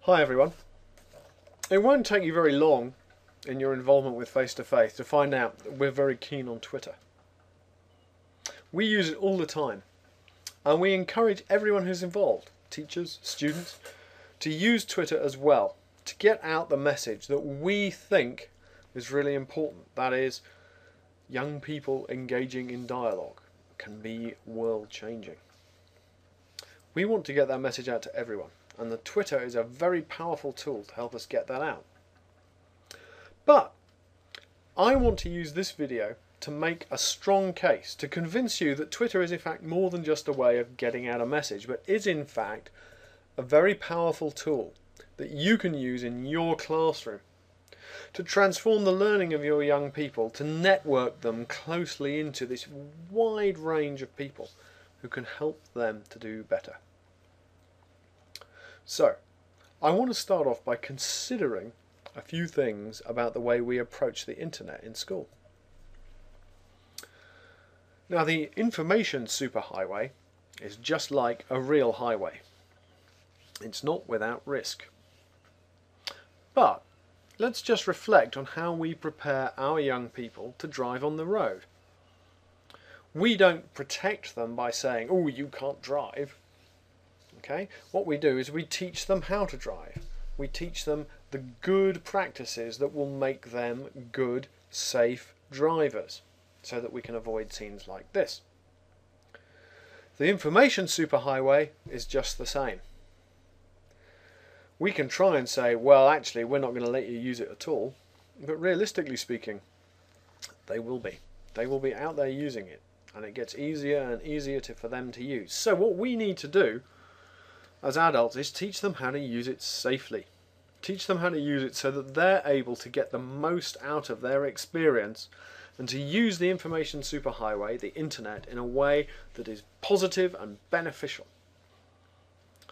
Hi everyone. It won't take you very long in your involvement with Face-to-Face to find out that we're very keen on Twitter. We use it all the time, and we encourage everyone who's involved, teachers, students, to use Twitter as well, to get out the message that we think is really important. That is, young people engaging in dialogue can be world-changing. We want to get that message out to everyone, and the Twitter is a very powerful tool to help us get that out. But I want to use this video to make a strong case to convince you that Twitter is in fact more than just a way of getting out a message, but is in fact a very powerful tool that you can use in your classroom to transform the learning of your young people, to network them closely into this wide range of people who can help them to do better. So, I want to start off by considering a few things about the way we approach the internet in school. Now, the information superhighway is just like a real highway. It's not without risk. But let's just reflect on how we prepare our young people to drive on the road. We don't protect them by saying, "Oh, you can't drive." Okay? What we do is we teach them how to drive. We teach them the good practices that will make them good, safe drivers, so that we can avoid scenes like this. The information superhighway is just the same. We can try and say, well, actually, we're not going to let you use it at all, but realistically speaking, they will be. They will be out there using it, and it gets easier and easier for them to use. So what we need to do as adults is teach them how to use it safely. Teach them how to use it so that they're able to get the most out of their experience and to use the information superhighway, the internet, in a way that is positive and beneficial.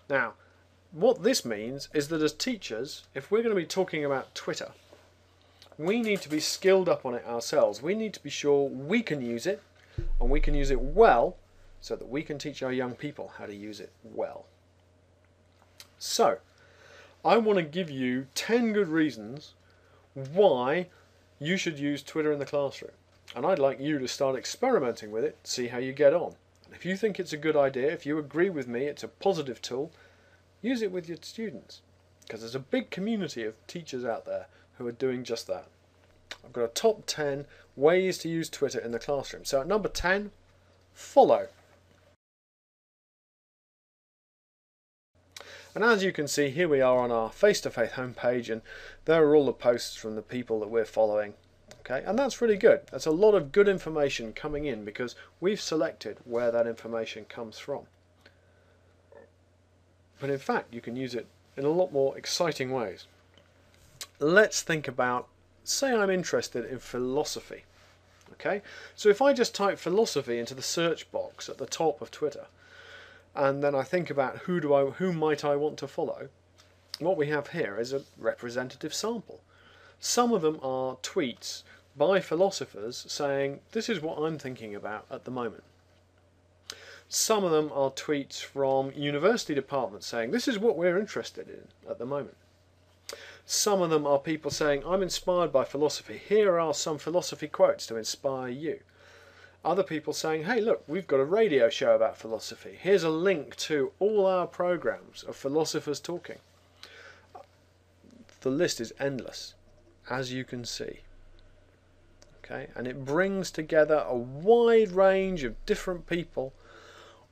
Now, what this means is that as teachers, if we're going to be talking about Twitter, we need to be skilled up on it ourselves. We need to be sure we can use it, and we can use it well, so that we can teach our young people how to use it well. So, I want to give you 10 good reasons why you should use Twitter in the classroom. And I'd like you to start experimenting with it, see how you get on. And if you think it's a good idea, if you agree with me, it's a positive tool, use it with your students. Because there's a big community of teachers out there who are doing just that. I've got a top 10 ways to use Twitter in the classroom. So at number 10, follow. And as you can see, here we are on our Face-to-Face homepage, and there are all the posts from the people that we're following. Okay, and that's really good. That's a lot of good information coming in because we've selected where that information comes from. But in fact, you can use it in a lot more exciting ways. Let's think about, say I'm interested in philosophy. Okay, so if I just type philosophy into the search box at the top of Twitter, and then I think about who might I want to follow, what we have here is a representative sample. Some of them are tweets by philosophers saying, this is what I'm thinking about at the moment. Some of them are tweets from university departments saying, this is what we're interested in at the moment. Some of them are people saying, I'm inspired by philosophy. Here are some philosophy quotes to inspire you. Other people saying, hey look, we've got a radio show about philosophy. Here's a link to all our programs of philosophers talking. The list is endless, as you can see. Okay, and it brings together a wide range of different people,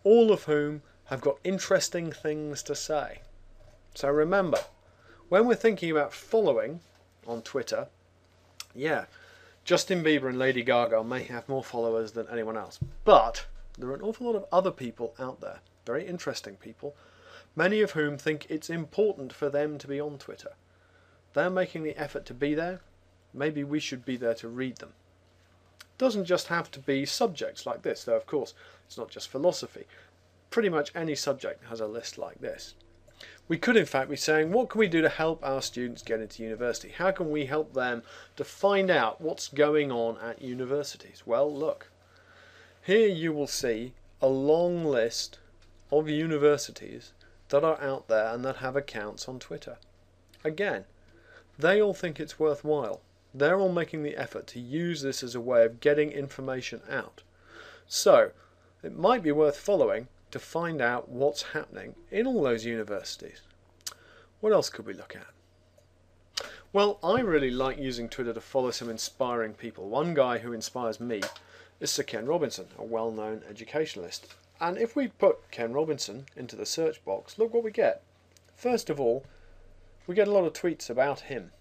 all of whom have got interesting things to say. So remember, when we're thinking about following on Twitter, yeah, Justin Bieber and Lady Gaga may have more followers than anyone else, but there are an awful lot of other people out there, very interesting people, many of whom think it's important for them to be on Twitter. They're making the effort to be there. Maybe we should be there to read them. It doesn't just have to be subjects like this, though of course it's not just philosophy. Pretty much any subject has a list like this. We could in fact be saying, what can we do to help our students get into university? How can we help them to find out what's going on at universities? Well, look, here you will see a long list of universities that are out there and that have accounts on Twitter. Again, they all think it's worthwhile. They're all making the effort to use this as a way of getting information out. So, it might be worth following to find out what's happening in all those universities. What else could we look at? Well, I really like using Twitter to follow some inspiring people. One guy who inspires me is Sir Ken Robinson, a well-known educationalist. And if we put Ken Robinson into the search box, look what we get. First of all, we get a lot of tweets about him,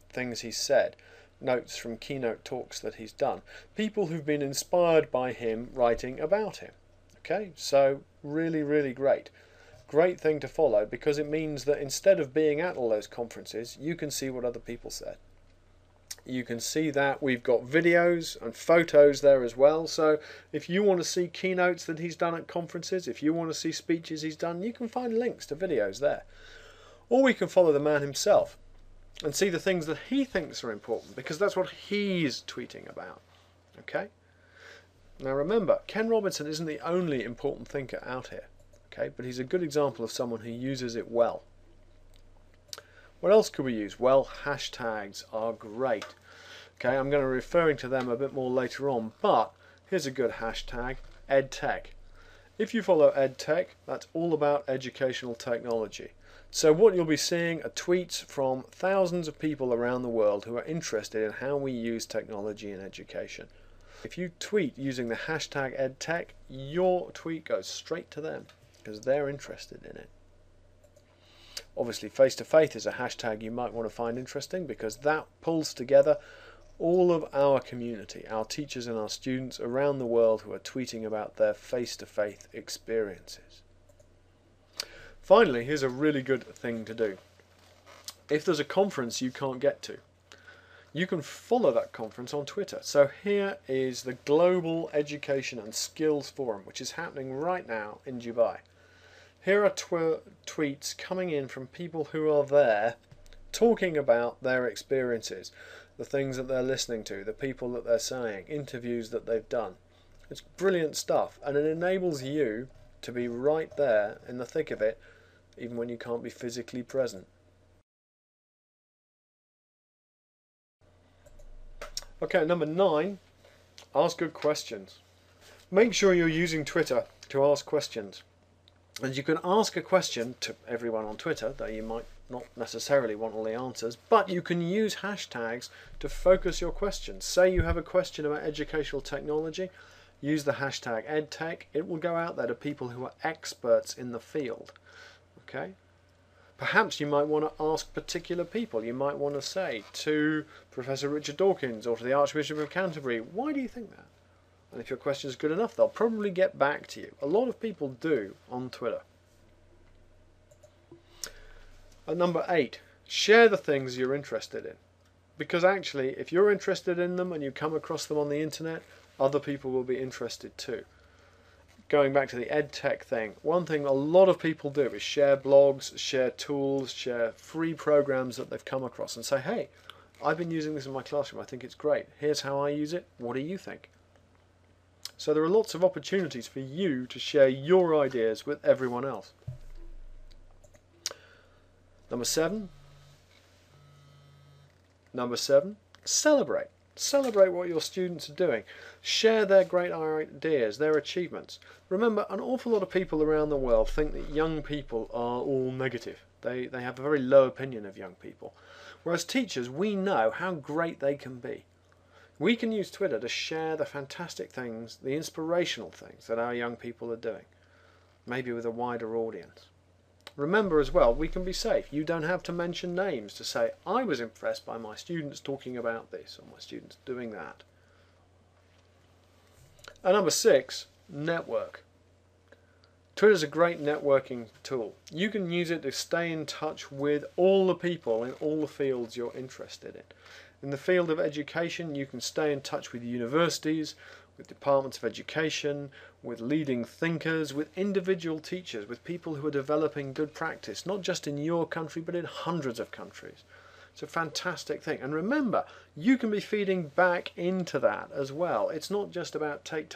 things he's said, notes from keynote talks that he's done, people who've been inspired by him writing about him. Okay, so really, really great. Great thing to follow, because it means that instead of being at all those conferences, you can see what other people said. You can see that we've got videos and photos there as well. So if you want to see keynotes that he's done at conferences, if you want to see speeches he's done, you can find links to videos there. Or we can follow the man himself and see the things that he thinks are important, because that's what he's tweeting about. Okay? Now remember, Ken Robinson isn't the only important thinker out here. Okay? But he's a good example of someone who uses it well. What else could we use? Well, hashtags are great. Okay, I'm going to be referring to them a bit more later on, but here's a good hashtag, EdTech. If you follow EdTech, that's all about educational technology. So what you'll be seeing are tweets from thousands of people around the world who are interested in how we use technology in education. If you tweet using the hashtag EdTech, your tweet goes straight to them because they're interested in it. Obviously, face-to-faith is a hashtag you might want to find interesting, because that pulls together all of our community, our teachers and our students around the world who are tweeting about their face-to-faith experiences. Finally, here's a really good thing to do. If there's a conference you can't get to, you can follow that conference on Twitter. So here is the Global Education and Skills Forum, which is happening right now in Dubai. Here are tweets coming in from people who are there talking about their experiences, the things that they're listening to, the people that they're saying, interviews that they've done. It's brilliant stuff, and it enables you to be right there in the thick of it, even when you can't be physically present. Okay, number 9, ask good questions. Make sure you're using Twitter to ask questions. And you can ask a question to everyone on Twitter, though you might not necessarily want all the answers, but you can use hashtags to focus your questions. Say you have a question about educational technology, use the hashtag EdTech. It will go out there to people who are experts in the field. Okay? Perhaps you might want to ask particular people. You might want to say to Professor Richard Dawkins or to the Archbishop of Canterbury, why do you think that? And if your question is good enough, they'll probably get back to you. A lot of people do on Twitter. And number 8, share the things you're interested in. Because actually, if you're interested in them and you come across them on the internet, other people will be interested too. Going back to the EdTech thing, one thing a lot of people do is share blogs, share tools, share free programs that they've come across and say, hey, I've been using this in my classroom, I think it's great. Here's how I use it, what do you think? So there are lots of opportunities for you to share your ideas with everyone else. Number 7, celebrate. Celebrate what your students are doing. Share their great ideas, their achievements. Remember, an awful lot of people around the world think that young people are all negative. They have a very low opinion of young people. Whereas teachers, we know how great they can be. We can use Twitter to share the fantastic things, the inspirational things that our young people are doing, maybe with a wider audience. Remember as well, we can be safe. You don't have to mention names to say, I was impressed by my students talking about this or my students doing that. And number 6, network. Twitter's a great networking tool. You can use it to stay in touch with all the people in all the fields you're interested in. In the field of education, you can stay in touch with universities, with departments of education, with leading thinkers, with individual teachers, with people who are developing good practice, not just in your country, but in hundreds of countries. It's a fantastic thing. And remember, you can be feeding back into that as well. It's not just about take.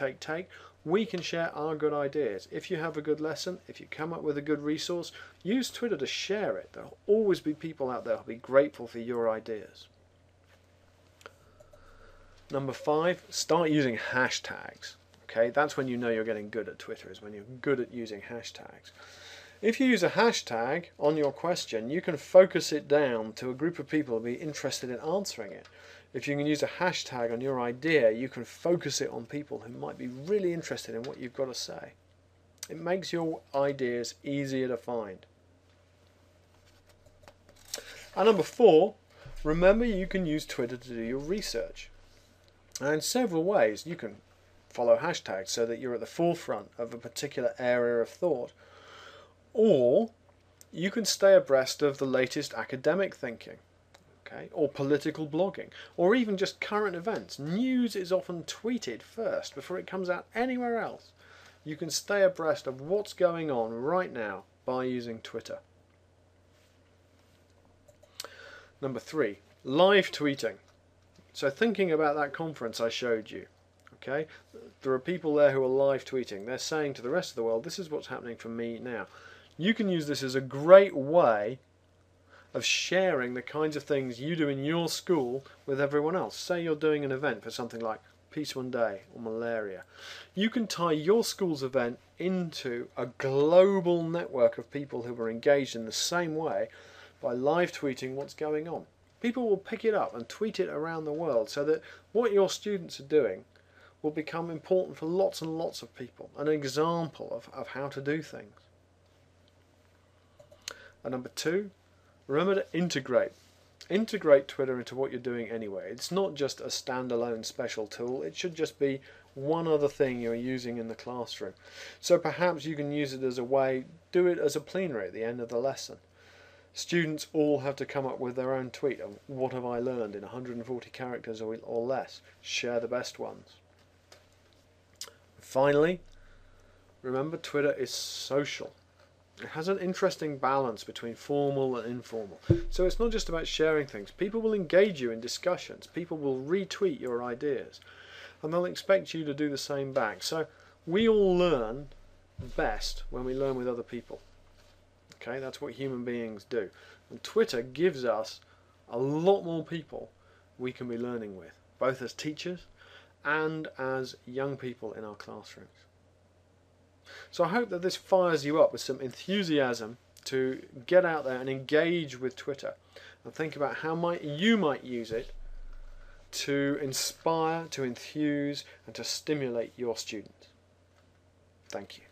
we can share our good ideas. If you have a good lesson, if you come up with a good resource, use Twitter to share it. There will always be people out there who will be grateful for your ideas. Number 5, start using hashtags. Okay, that's when you know you're getting good at Twitter, is when you're good at using hashtags. If you use a hashtag on your question, you can focus it down to a group of people who will be interested in answering it. If you can use a hashtag on your idea, you can focus it on people who might be really interested in what you've got to say. It makes your ideas easier to find. And number 4, remember you can use Twitter to do your research. And in several ways, you can follow hashtags so that you're at the forefront of a particular area of thought. Or you can stay abreast of the latest academic thinking. Okay, or political blogging, or even just current events. News is often tweeted first before it comes out anywhere else. You can stay abreast of what's going on right now by using Twitter. Number 3, live tweeting. So thinking about that conference I showed you, okay, there are people there who are live tweeting. They're saying to the rest of the world, this is what's happening for me now. You can use this as a great way of sharing the kinds of things you do in your school with everyone else. Say you're doing an event for something like Peace One Day or malaria. You can tie your school's event into a global network of people who are engaged in the same way by live tweeting what's going on. People will pick it up and tweet it around the world so that what your students are doing will become important for lots and lots of people, an example of how to do things. And number 2, remember to integrate. Integrate Twitter into what you're doing anyway. It's not just a standalone special tool. It should just be one other thing you're using in the classroom. So perhaps you can use it as a way, do it as a plenary at the end of the lesson. Students all have to come up with their own tweet of what have I learned in 140 characters or less. Share the best ones. Finally, remember Twitter is social. It has an interesting balance between formal and informal. So it's not just about sharing things. People will engage you in discussions. People will retweet your ideas. And they'll expect you to do the same back. So we all learn best when we learn with other people. Okay, that's what human beings do. And Twitter gives us a lot more people we can be learning with, both as teachers and as young people in our classrooms. So I hope that this fires you up with some enthusiasm to get out there and engage with Twitter and think about how you might use it to inspire, to enthuse and to stimulate your students. Thank you.